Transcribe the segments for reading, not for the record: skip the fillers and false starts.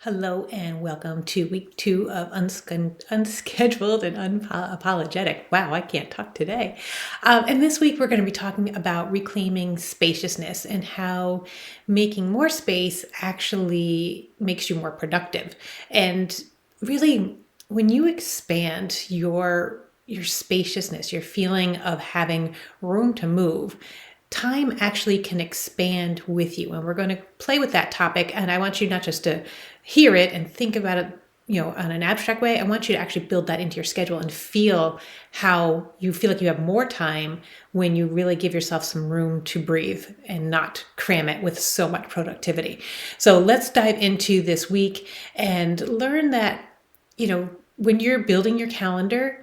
Hello and welcome to week 2 of Unscheduled and Unapologetic. Wow, I can't talk today. And this week we're going to be talking about reclaiming spaciousness and how making more space actually makes you more productive. And really, when you expand your spaciousness, your feeling of having room to move, time actually can expand with you. And we're going to play with that topic. And I want you not just to hear it and think about it, on an abstract way. I want you to actually build that into your schedule and feel how you feel like you have more time when you really give yourself some room to breathe and not cram it with so much productivity. So let's dive into this week and learn that, when you're building your calendar,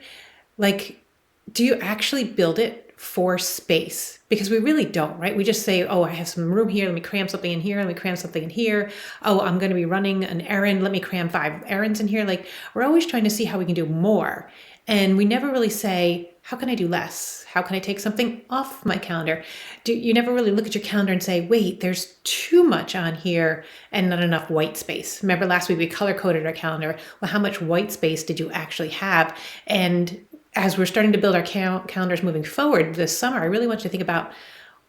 do you actually build it for space? Because we really don't, right? We just say, oh, I have some room here. Let me cram something in here. Let me cram something in here. Oh, I'm going to be running an errand. Let me cram 5 errands in here. We're always trying to see how we can do more. And we never really say, how can I do less? How can I take something off my calendar? You never really look at your calendar and say, wait, there's too much on here and not enough white space. Remember last week we color coded our calendar. Well, how much white space did you actually have? And as we're starting to build our calendars moving forward this summer, I really want you to think about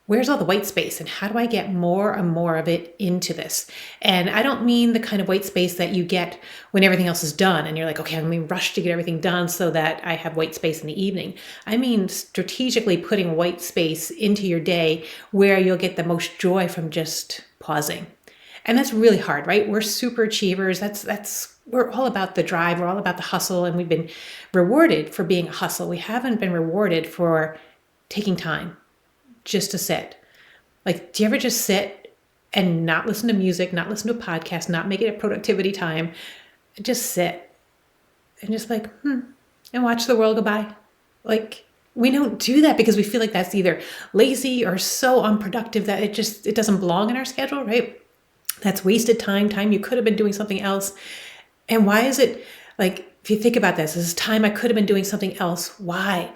where's all the white space and how do I get more and more of it into this? And I don't mean the kind of white space that you get when everything else is done and you're like, okay, I'm going to rush to get everything done so that I have white space in the evening. I mean strategically putting white space into your day where you'll get the most joy from just pausing. And that's really hard, right? We're super achievers. We're all about the drive. We're all about the hustle. And we've been rewarded for being a hustle. We haven't been rewarded for taking time just to sit. Do you ever just sit and not listen to music, not listen to a podcast, not make it a productivity time, just sit and just and watch the world go by? We don't do that because we feel like that's either lazy or so unproductive that it doesn't belong in our schedule, right? That's wasted time you could have been doing something else. And why is it if you think about this is time I could have been doing something else. Why?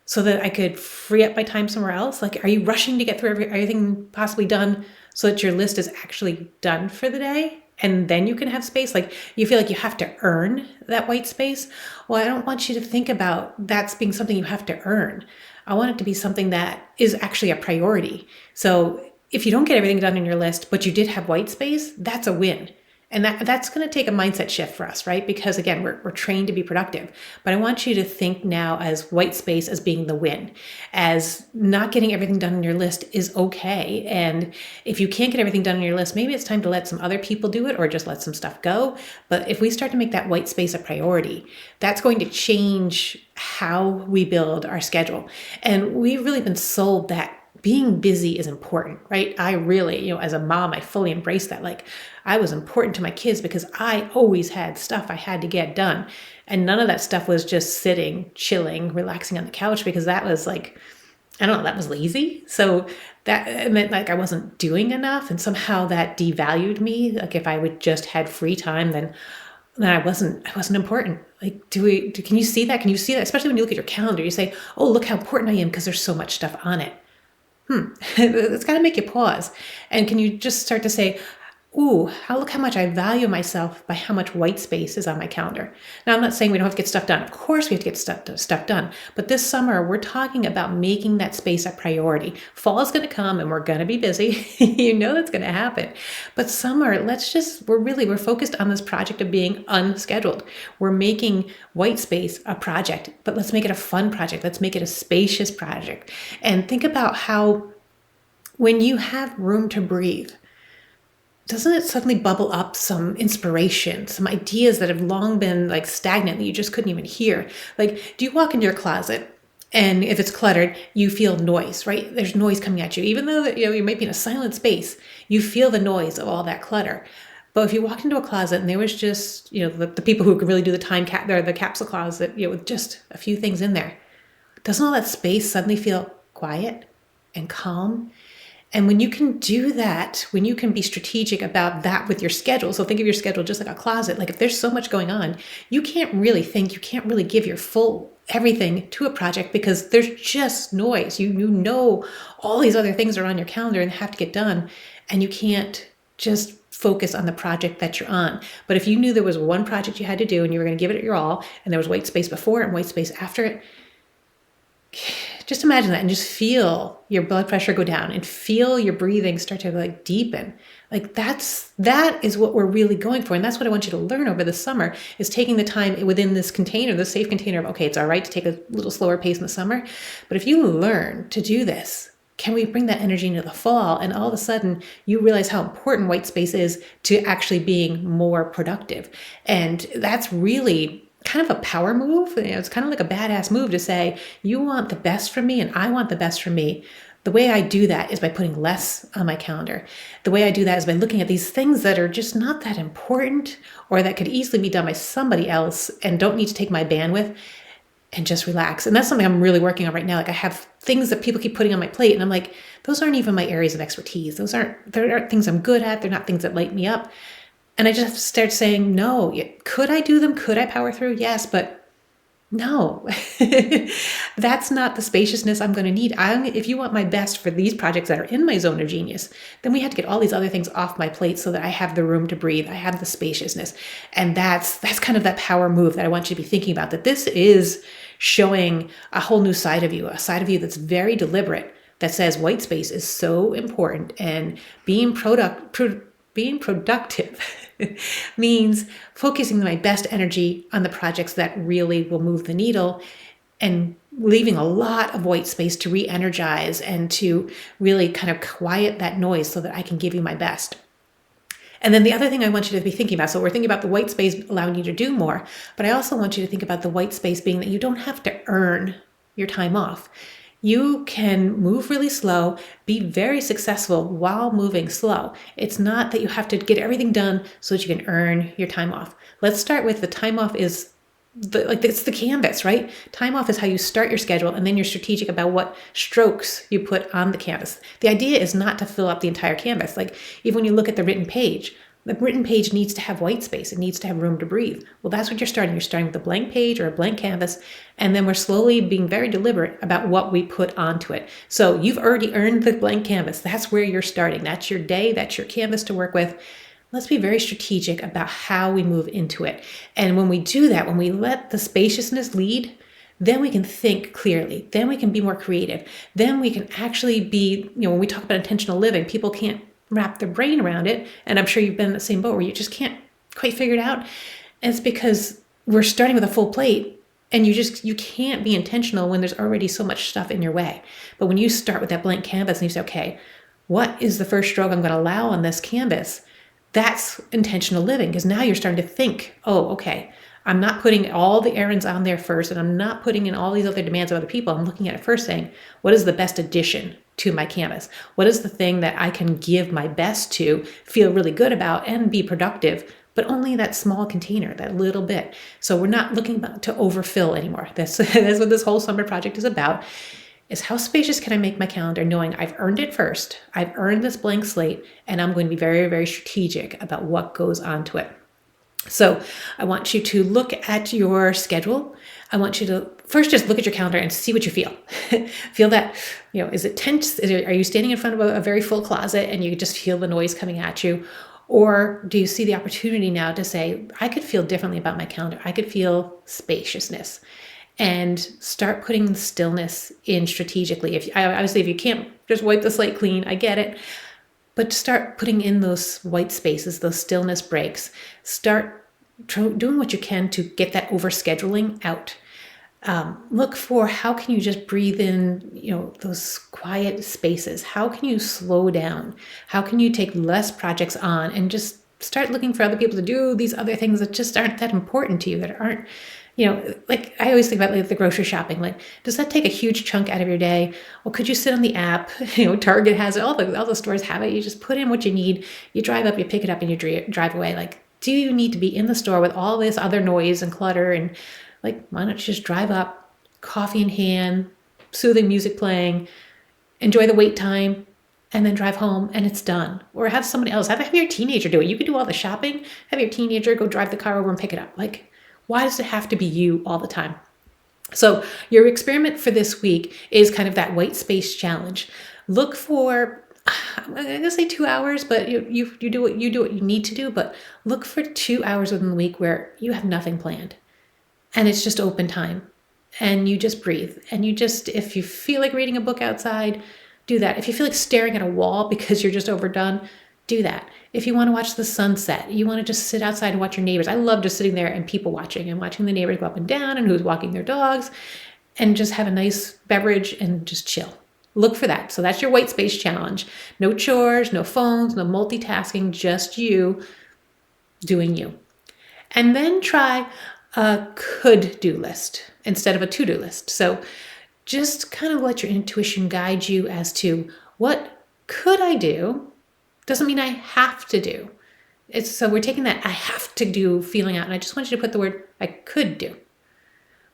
So that I could free up my time somewhere else? Are you rushing to get through everything possibly done so that your list is actually done for the day? And then you can have space? You feel like you have to earn that white space? Well, I don't want you to think about that being something you have to earn. I want it to be something that is actually a priority. So if you don't get everything done in your list, but you did have white space, that's a win. And that's going to take a mindset shift for us, right? Because again, we're trained to be productive. But I want you to think now as white space as being the win, as not getting everything done on your list is okay. And if you can't get everything done on your list, maybe it's time to let some other people do it or just let some stuff go. But if we start to make that white space a priority, that's going to change how we build our schedule. And we've really been sold that being busy is important, right? I really, as a mom, I fully embraced that. I was important to my kids because I always had stuff I had to get done. And none of that stuff was just sitting, chilling, relaxing on the couch because that was that was lazy. So that meant I wasn't doing enough. And somehow that devalued me. If I would just had free time, then I wasn't important. Can you see that? Can you see that? Especially when you look at your calendar, you say, oh, look how important I am because there's so much stuff on it. It's got to make you pause. And can you just start to say, ooh, look how much I value myself by how much white space is on my calendar. Now, I'm not saying we don't have to get stuff done. Of course we have to get stuff done. But this summer, we're talking about making that space a priority. Fall is going to come and we're going to be busy. That's going to happen. But summer, we're focused on this project of being unscheduled. We're making white space a project, but let's make it a fun project. Let's make it a spacious project. And think about how when you have room to breathe, doesn't it suddenly bubble up some inspiration, some ideas that have long been stagnant that you just couldn't even hear? Do you walk into your closet and if it's cluttered, you feel noise, right? There's noise coming at you. Even though you might be in a silent space, you feel the noise of all that clutter. But if you walked into a closet and there was just, the people who can really do the the capsule closet, with just a few things in there, doesn't all that space suddenly feel quiet and calm? And when you can do that, when you can be strategic about that with your schedule, so think of your schedule just like a closet, if there's so much going on, you can't really give your full everything to a project because there's just noise. All these other things are on your calendar and have to get done, and you can't just focus on the project that you're on. But if you knew there was one project you had to do and you were going to give it your all, and there was white space before and white space after it, just imagine that and just feel your blood pressure go down and feel your breathing start to like deepen. Like that is what we're really going for. And that's what I want you to learn over the summer, is taking the time within this container, the safe container of, okay, it's all right to take a little slower pace in the summer. But if you learn to do this, can we bring that energy into the fall? And all of a sudden you realize how important white space is to actually being more productive. And that's really kind of a power move. It's kind of like a badass move to say, you want the best from me and I want the best from me. The way I do that is by putting less on my calendar. The way I do that is by looking at these things that are just not that important, or that could easily be done by somebody else and don't need to take my bandwidth, and just relax. And that's something I'm really working on right now. Like, I have things that people keep putting on my plate and I'm like, those aren't even my areas of expertise. They're aren't things I'm good at. They're not things that light me up. And I just have to start saying, no, could I do them? Could I power through? Yes, but no, that's not the spaciousness I'm going to need. If you want my best for these projects that are in my zone of genius, then we have to get all these other things off my plate so that I have the room to breathe. I have the spaciousness. And that's kind of that power move that I want you to be thinking about, that this is showing a whole new side of you, a side of you that's very deliberate, that says white space is so important, and being productive means focusing my best energy on the projects that really will move the needle, and leaving a lot of white space to re-energize and to really kind of quiet that noise so that I can give you my best. And then the other thing I want you to be thinking about, so we're thinking about the white space allowing you to do more, but I also want you to think about the white space being that you don't have to earn your time off. You can move really slow, be very successful while moving slow. It's not that you have to get everything done so that you can earn your time off. Let's start with the time off is it's the canvas, right? Time off is how you start your schedule, and then you're strategic about what strokes you put on the canvas. The idea is not to fill up the entire canvas. Like, even when you look at the written page needs to have white space. It needs to have room to breathe. Well, that's what you're starting. You're starting with a blank page or a blank canvas, and then we're slowly being very deliberate about what we put onto it. So you've already earned the blank canvas. That's where you're starting. That's your day. That's your canvas to work with. Let's be very strategic about how we move into it. And when we do that, when we let the spaciousness lead, then we can think clearly. Then we can be more creative. Then we can actually be, when we talk about intentional living, people can't wrap their brain around it. And I'm sure you've been in the same boat where you just can't quite figure it out. And it's because we're starting with a full plate, and you can't be intentional when there's already so much stuff in your way. But when you start with that blank canvas and you say, okay, what is the first stroke I'm going to allow on this canvas? That's intentional living, because now you're starting to think, oh, okay, I'm not putting all the errands on there first, and I'm not putting in all these other demands of other people. I'm looking at it first saying, what is the best addition to my canvas? What is the thing that I can give my best to, feel really good about, and be productive, but only that small container, that little bit. So we're not looking to overfill anymore. That's what this whole summer project is about, is how spacious can I make my calendar, knowing I've earned it first. I've earned this blank slate, and I'm going to be very, very strategic about what goes onto it. So I want you to look at your schedule. I want you to first just look at your calendar and see what you feel. Feel that, is it tense? Are you standing in front of a very full closet and you just feel the noise coming at you? Or do you see the opportunity now to say, I could feel differently about my calendar. I could feel spaciousness, and start putting stillness in strategically. Obviously, if you can't just wipe the slate clean, I get it. But start putting in those white spaces, those stillness breaks. Start doing what you can to get that overscheduling out. Look for how can you just breathe in, those quiet spaces. How can you slow down? How can you take less projects on and just start looking for other people to do these other things that just aren't that important to you, that aren't, like I always think about like the grocery shopping. Like, does that take a huge chunk out of your day? Well, could you sit on the app? Target has it. All the stores have it. You just put in what you need. You drive up, you pick it up, and you drive away. Like, do you need to be in the store with all this other noise and clutter? And like, why don't you just drive up, coffee in hand, soothing music playing, enjoy the wait time, and then drive home, and it's done. Or have somebody else, have your teenager do it. You can do all the shopping. Have your teenager go drive the car over and pick it up. Like, why does it have to be you all the time? So your experiment for this week is kind of that white space challenge. Look for I'm going to say 2 hours, but you do what you need to do, but look for 2 hours within the week where you have nothing planned and it's just open time and you just breathe and you just, if you feel like reading a book outside, do that. If you feel like staring at a wall because you're just overdone, do that. If you want to watch the sunset, you want to just sit outside and watch your neighbors. I love just sitting there and people watching and watching the neighbors go up and down and who's walking their dogs and just have a nice beverage and just chill. Look for that. So that's your white space challenge. No chores, no phones, no multitasking, just you doing you. And then try a could-do list instead of a to-do list. So just kind of let your intuition guide you as to what could I do? Doesn't mean I have to do. So we're taking that I have to do feeling out, and I just want you to put the word I could do.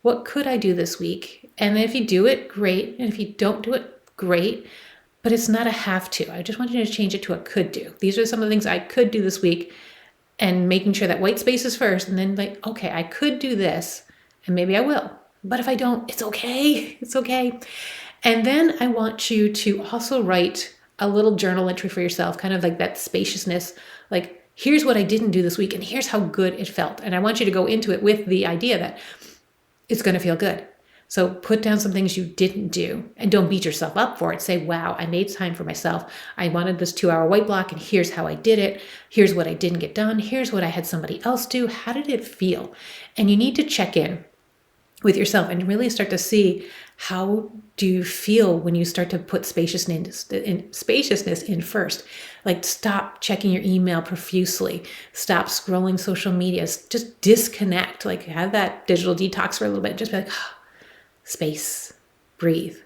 What could I do this week? And if you do it, great. And if you don't do it, great. But it's not a have to. I just want you to change it to a could do. These are some of the things I could do this week, and making sure that white space is first, and then like, okay, I could do this and maybe I will. But if I don't, it's okay. It's okay. And then I want you to also write a little journal entry for yourself, kind of like that spaciousness, like here's what I didn't do this week and here's how good it felt. And I want you to go into it with the idea that it's going to feel good. So put down some things you didn't do and don't beat yourself up for it. Say, wow, I made time for myself. I wanted this 2-hour white block and here's how I did it. Here's what I didn't get done. Here's what I had somebody else do. How did it feel? And you need to check in with yourself and really start to see, how do you feel when you start to put spaciousness in first? Like, stop checking your email profusely. Stop scrolling social media. Just disconnect. Like, have that digital detox for a little bit. Just be like, space, breathe.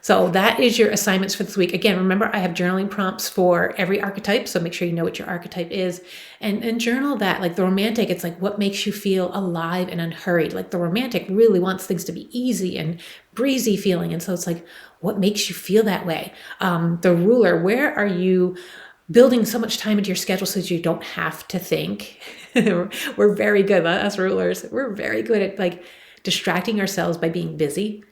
So that is your assignments for this week. Again, remember, I have journaling prompts for every archetype. So make sure you know what your archetype is and journal that. Like the romantic, it's like what makes you feel alive and unhurried. Like the romantic really wants things to be easy and breezy feeling. And so it's like, what makes you feel that way? The ruler, where are you building so much time into your schedule so that you don't have to think? We're very good, us rulers. We're very good at like distracting ourselves by being busy.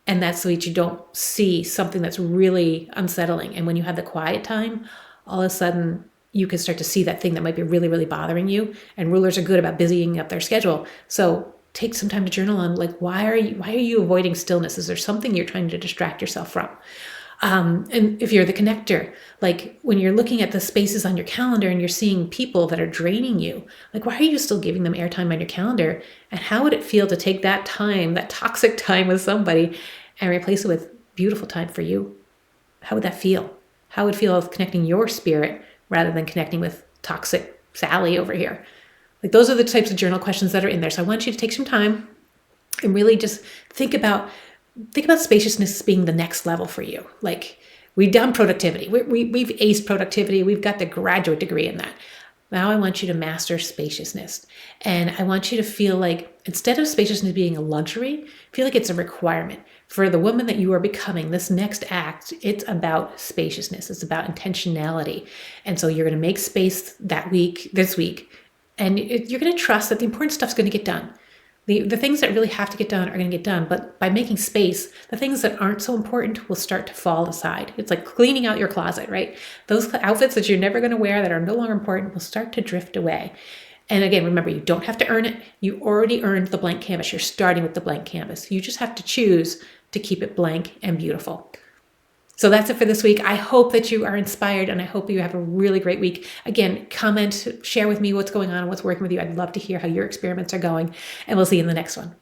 And that's so that you don't see something that's really unsettling. And when you have the quiet time, all of a sudden you can start to see that thing that might be really, really bothering you. And rulers are good about busying up their schedule. So take some time to journal on like, why are you avoiding stillness? Is there something you're trying to distract yourself from? And if you're the connector, like when you're looking at the spaces on your calendar and you're seeing people that are draining you, like why are you still giving them airtime on your calendar? And how would it feel to take that time, that toxic time with somebody, and replace it with beautiful time for you? How would that feel? How would it feel of connecting your spirit rather than connecting with toxic Sally over here? Like those are the types of journal questions that are in there. So I want you to take some time and really just think about spaciousness being the next level for you. Like we've done productivity. We've aced productivity. We've got the graduate degree in that. Now I want you to master spaciousness. And I want you to feel like instead of spaciousness being a luxury, feel like it's a requirement. For the woman that you are becoming, this next act, it's about spaciousness. It's about intentionality. And so you're going to make space this week, and you're going to trust that the important stuff's going to get done. The things that really have to get done are going to get done, but by making space, the things that aren't so important will start to fall aside. It's like cleaning out your closet, right? Those outfits that you're never going to wear that are no longer important will start to drift away. And again, remember, you don't have to earn it. You already earned the blank canvas. You're starting with the blank canvas. You just have to choose to keep it blank and beautiful. So that's it for this week. I hope that you are inspired and I hope you have a really great week. Again, comment, share with me what's going on and what's working with you. I'd love to hear how your experiments are going, and we'll see you in the next one.